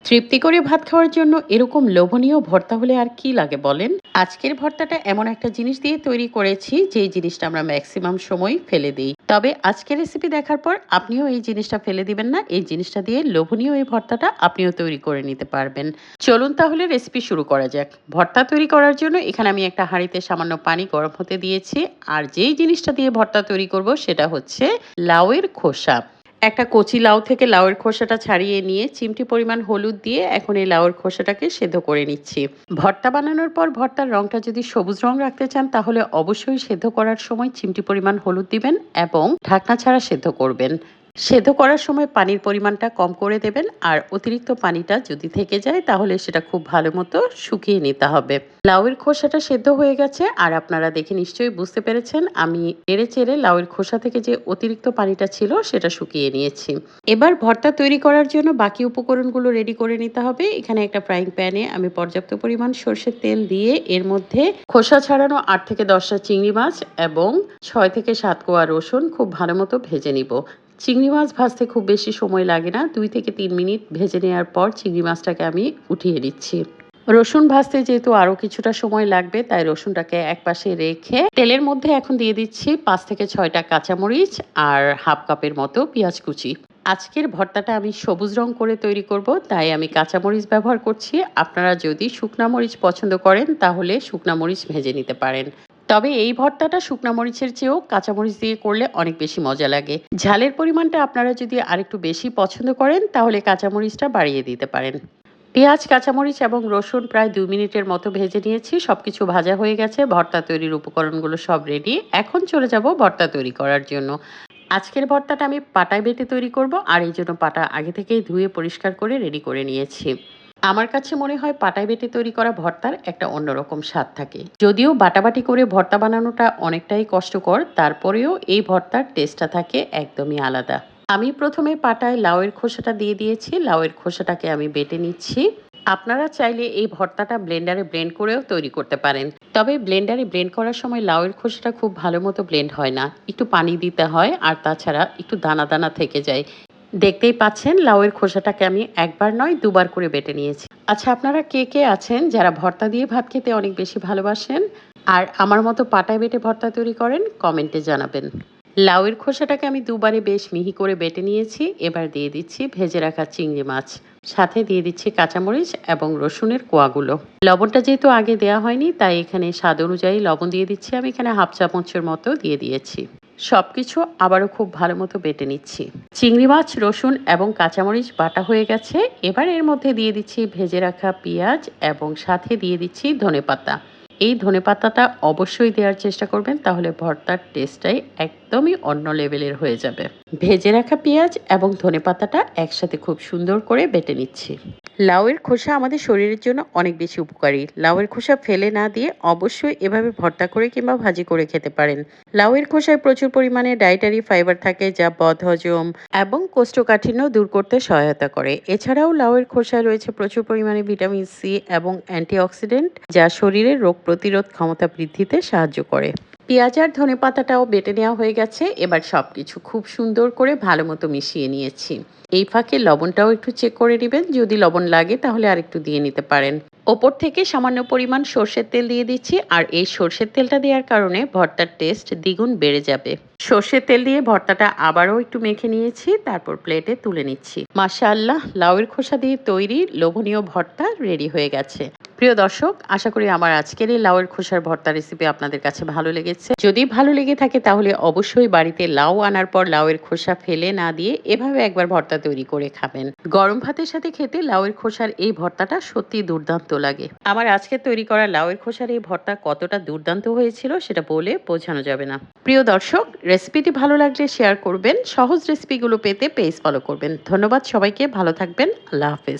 তৃপ্তি করে ভাত খাওয়ার জন্য এরকম লোভনীয় ভর্তা হলে আর কি লাগে বলেন? আজকের ভর্তাটা এমন একটা জিনিস দিয়ে তৈরি করেছি যেই জিনিসটা আমরা ম্যাক্সিমাম সময় ফেলে দিই। তবে আজকের রেসিপি দেখার পর আপনিও এই জিনিসটা ফেলে দিবেন না। এই জিনিসটা দিয়ে লোভনীয় এই ভর্তাটা আপনিও তৈরি করে নিতে পারবেন। চলুন তাহলে রেসিপি শুরু করা যাক। ভর্তা তৈরি করার জন্য এখানে আমি একটা হাঁড়িতে সামান্য পানি গরম হতে দিয়েছি। আর যেই জিনিসটা দিয়ে ভর্তা তৈরি করব সেটা হচ্ছে লাউয়ের খোসা। একটা কচি লাউ থেকে লাউয়ের খোসাটা ছাড়িয়ে নিয়ে চিমটি পরিমাণ হলুদ দিয়ে এখন এই লাউয়ের খোসাটাকে সেদ্ধ করে নিচ্ছি। ভর্তা বানানোর পর ভর্তার রংটা যদি সবুজ রং রাখতে চান তাহলে অবশ্যই সেদ্ধ করার সময় চিমটি পরিমাণ হলুদ দিবেন এবং ঢাকনা ছাড়া সেদ্ধ করবেন। সেদ্ধ করার সময় পানির পরিমাণটা কম করে দেবেন আর অতিরিক্ত পানিটা যদি থেকে যায় তাহলে সেটা খুব ভালো মতো শুকিয়ে নিতে হবে। লাউয়ের খোসাটা সেদ্ধ হয়ে গেছে আর আপনারা দেখে নিশ্চয়ই বুঝতে পেরেছেন আমি নেড়ে চেড়ে লাউয়ের খোসা থেকে যে অতিরিক্ত পানিটা ছিল সেটা শুকিয়ে নিয়েছি। এবার ভর্তা তৈরি করার জন্য বাকি উপকরণগুলো রেডি করে নিতে হবে। এখানে একটা ফ্রাইং প্যানে আমি পর্যাপ্ত পরিমাণ সরষের তেল দিয়ে এর মধ্যে খোসা ছাড়ানো ৮ থেকে ১০টা চিংড়ি মাছ এবং ৬ থেকে ৭ কোয়া রসুন খুব ভালো মতো ভেজে নিব। চিংড়ি মাছ ভাজতে খুব বেশি সময় লাগে না, ২ থেকে ৩ মিনিট ভেজে নেওয়ার পর চিংড়ি মাছটাকে আমি উঠিয়ে নিচ্ছি। রসুন ভাজতে যেহেতু আরো কিছুটা সময় লাগবে তাই রসুনটাকে একপাশে রেখে তেলের মধ্যে এখন দিয়ে দিচ্ছি ৫ থেকে ৬টা কাঁচামরিচ আর হাফ কাপের মতো পেঁয়াজ কুচি। আজকের ভর্তাটা আমি সবুজ রং করে তৈরি করব তাই আমি কাঁচামরিচ ব্যবহার করছি। আপনারা যদি শুকনা মরিচ পছন্দ করেন তাহলে শুকনা মরিচ ভেজে নিতে পারেন। তবে এই ভর্তাটা শুকনা মরিচের চেয়েও কাঁচামরিচ দিয়ে করলে অনেক বেশি মজা লাগে। ঝালের পরিমাণটা আপনারা যদি আরেকটু বেশি পছন্দ করেন তাহলে কাঁচামরিচটা বাড়িয়ে দিতে পারেন। পেঁয়াজ, কাঁচামরিচ এবং রসুন প্রায় ২ মিনিটের মতো ভেজে নিয়েছি। সবকিছু ভাজা হয়ে গেছে। ভর্তা তৈরির উপকরণগুলো সব রেডি। এখন চলে যাব ভর্তা তৈরি করার জন্য। আজকের ভর্তাটা আমি পাটায় বেটে তৈরি করব আর এই জন্য পাটা আগে থেকেই ধুয়ে পরিষ্কার করে রেডি করে নিয়েছি। আমার কাছে মনে হয় পাটায় বেটে তৈরি করা ভর্তার একটা অন্যরকম স্বাদ থাকে। যদিও বাটাবাটি করে ভর্তা বানানোটা অনেকটাই কষ্টকর, তারপরেও এই ভর্তার টেস্টটা থাকে একদমই আলাদা। আমি প্রথমে পাটায় লাউয়ের খোসাটা দিয়ে দিয়েছি। লাউয়ের খোসাটাকে আমি বেটে নিচ্ছি। আপনারা চাইলে এই ভর্তাটা ব্লেন্ডারে ব্লেন্ড করেও তৈরি করতে পারেন। তবে ব্লেন্ডারে ব্লেন্ড করার সময় লাউয়ের খোসাটা খুব ভালো মতো ব্লেন্ড হয় না। একটু পানি দিতে হয় আর তাছাড়া একটু দানা দানা থেকে যায়। দেখতেই পাচ্ছেন লাউয়ের খোসাটাকে আমি একবার নয় দুবার করে বেটে নিয়েছি। আচ্ছা, আপনারা কে কে আছেন যারা ভর্তা দিয়ে ভাত খেতে অনেক বেশি ভালোবাসেন আর আমার মতো পাটায় বেটে ভর্তা তৈরি করেন? কমেন্টে জানাবেন। লাউয়ের খোসাটাকে আমি দুবারে বেশ মিহি করে বেটে নিয়েছি। এবার দিয়ে দিচ্ছি ভেজে রাখা চিংড়ি মাছ, সাথে দিয়ে দিচ্ছি কাঁচামরিচ এবং রসুনের কোয়াগুলো। লবণটা যেহেতু আগে দেওয়া হয়নি তাই এখানে স্বাদ অনুযায়ী লবণ দিয়ে দিচ্ছি। আমি এখানে হাফ চামচের মতো দিয়ে দিয়েছি। সবকিছু আবারও খুব ভালো মতো বেটে নিচ্ছি। চিংড়ি মাছ, রসুন এবং কাঁচামরিচ বাটা হয়ে গেছে। এবার এর মধ্যে দিয়ে দিচ্ছি ভেজে রাখা পেঁয়াজ এবং সাথে দিয়ে দিচ্ছি ধনেপাতা। এই ধনেপাতাটা অবশ্যই দেওয়ার চেষ্টা করবেন, তাহলে ভর্তার টেস্টটাই একদমই অন্য লেভেলের হয়ে যাবে। ভেজে রাখা পেঁয়াজ এবং ধনেপাতাটা একসাথে খুব সুন্দর করে বেটে নিচ্ছি। লাউয়ের খোসা আমাদের শরীরের জন্য অনেক বেশি উপকারী। লাউয়ের খোসা ফেলে না দিয়ে অবশ্যই এভাবে ভর্তা করে কিংবা ভাজি করে খেতে পারেন। লাউয়ের খোসায় প্রচুর পরিমাণে ডায়েটারি ফাইবার থাকে যা বদহজম এবং কোষ্ঠকাঠিন্য দূর করতে সহায়তা করে। এছাড়াও লাউয়ের খোসায় রয়েছে প্রচুর পরিমাণে ভিটামিন সি এবং অ্যান্টিঅক্সিডেন্ট যা শরীরের রোগ প্রতিরোধ ক্ষমতা বৃদ্ধিতে সাহায্য করে। পেঁয়াজ আর ধনেপাতাটাও বেটে নেওয়া হয়ে গেছে। এবার সবকিছু খুব সুন্দর করে ভালো মতো মিশিয়ে নিয়েছি। এই ফাঁকে লবণটাও একটু চেক করে নেবেন, যদি লবণ লাগে তাহলে আরেকটু দিয়ে নিতে পারেন। ওপর থেকে সামান্য পরিমাণ সর্ষের তেল দিয়ে দিচ্ছি আর এই সর্ষের তেলটা দেওয়ার কারণে ভর্তার টেস্ট দ্বিগুণ বেড়ে যাবে। সর্ষের তেল দিয়ে ভর্তাটা আবারও একটু মেখে নিয়েছি, তারপর প্লেটে তুলে নিচ্ছি। মাশাআল্লাহ, লাউয়ের খোসা দিয়ে তৈরি লোভনীয় ভর্তা রেডি হয়ে গেছে। প্রিয় দর্শক, আশা করি আমার আজকের এই লাউয়ের খোসার ভর্তা রেসিপি আপনাদের কাছে ভালো লেগেছে। যদি ভালো লেগে থাকে তাহলে অবশ্যই বাড়িতে লাউ আনার পর লাউয়ের খোসা ফেলে না দিয়ে এভাবে একবার ভর্তা তৈরি করে খাবেন। গরম ভাতের সাথে খেতে লাউয়ের খোসার এই ভর্তাটা সত্যি দুর্দান্ত লাগে। আমার আজকে তৈরি করা লাউয়ের খোসার এই ভর্তা কতটা দুর্দান্ত হয়েছিল সেটা বলে বোঝানো যাবে না। প্রিয় দর্শক, রেসিপিটি ভালো লাগলে শেয়ার করবেন। সহজ রেসিপিগুলো পেতে পেজ ফলো করবেন। ধন্যবাদ সবাইকে, ভালো থাকবেন। আল্লাহ হাফেজ।